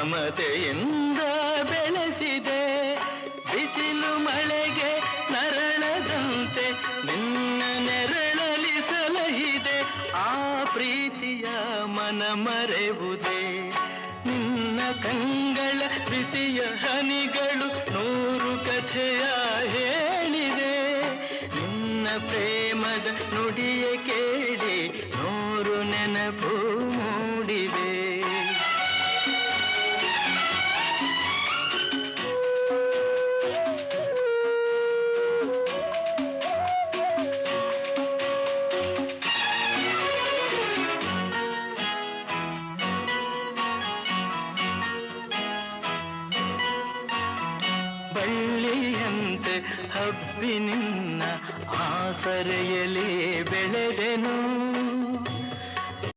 ಮಮತೆಯಿಂದ ಬೆಳೆಸಿದೆ. ಬಿಸಿಲು ಮಳೆಗೆ ನರಳದಂತೆ ನಿನ್ನ ನೆರಳಲಿ ಸಲಹಿದೆ. ಆ ಪ್ರೀತಿಯ ಮನ ಮರೆವುದೇ. ನಿನ್ನ ಕಂಗಳ ಬಿಸಿಯ ಹನಿಗಳು 100 ಕಥೆಯ ಹೇಳಿವೆ. ನಿನ್ನ ಪ್ರೇಮದ ನುಡಿಯ ಕೇಳಿ 100 ನೆನಪು ಮೂಡಿವೆ. ಹಬ್ಬಿ ನಿನ್ನ ಆಸರೆಯಲ್ಲಿ ಬೆಳೆದೆನು.